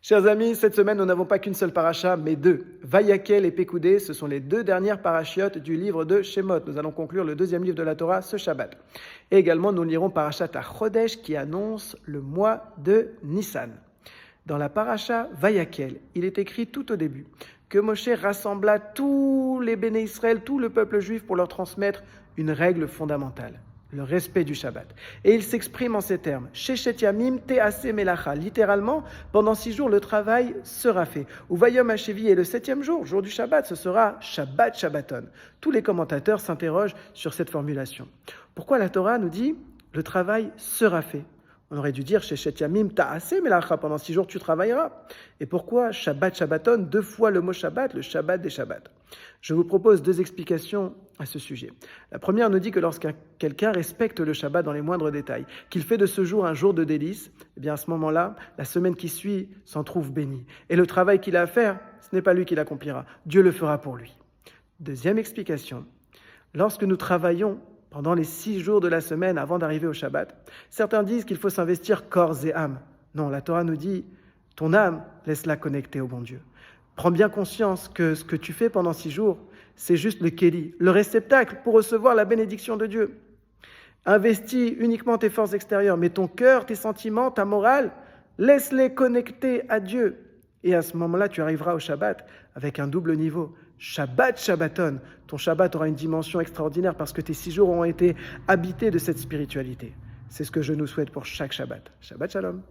Chers amis, cette semaine, nous n'avons pas qu'une seule paracha, mais deux. Vayakel et Pekoudé, ce sont les deux dernières parachiotes du livre de Shemot. Nous allons conclure le deuxième livre de la Torah ce Shabbat. Et également, nous lirons Parashat HaChodesh qui annonce le mois de Nissan. Dans la paracha Vayakel, il est écrit tout au début que Moshe rassembla tous les béné Israël, tout le peuple juif pour leur transmettre une règle fondamentale. Le respect du Shabbat. Et il s'exprime en ces termes. Sheshet yamim te'aseh melacha. Littéralement, pendant 6 jours, le travail sera fait. Ou vayom hashevi, et le 7e jour, jour du Shabbat, ce sera Shabbat Shabbaton. Tous les commentateurs s'interrogent sur cette formulation. Pourquoi la Torah nous dit le travail sera fait? On aurait dû dire Sheshet yamim te'aseh melacha. Pendant 6 jours, tu travailleras. Et pourquoi Shabbat Shabbaton? 2 fois le mot Shabbat, le Shabbat des Shabbats. Je vous propose 2 explications à ce sujet. La première nous dit que lorsqu'un quelqu'un respecte le Shabbat dans les moindres détails, qu'il fait de ce jour un jour de délice, eh bien à ce moment-là, la semaine qui suit s'en trouve bénie. Et le travail qu'il a à faire, ce n'est pas lui qui l'accomplira, Dieu le fera pour lui. Deuxième explication, lorsque nous travaillons pendant les 6 jours de la semaine avant d'arriver au Shabbat, certains disent qu'il faut s'investir corps et âme. Non, la Torah nous dit, ton âme, laisse-la connecter au bon Dieu. Prends bien conscience que ce que tu fais pendant 6 jours, c'est juste le kéli, le réceptacle pour recevoir la bénédiction de Dieu. Investis uniquement tes forces extérieures, mais ton cœur, tes sentiments, ta morale, laisse-les connecter à Dieu. Et à ce moment-là, tu arriveras au Shabbat avec un double niveau. Shabbat Shabbaton. Ton Shabbat aura une dimension extraordinaire parce que tes 6 jours auront été habités de cette spiritualité. C'est ce que je nous souhaite pour chaque Shabbat. Shabbat Shalom.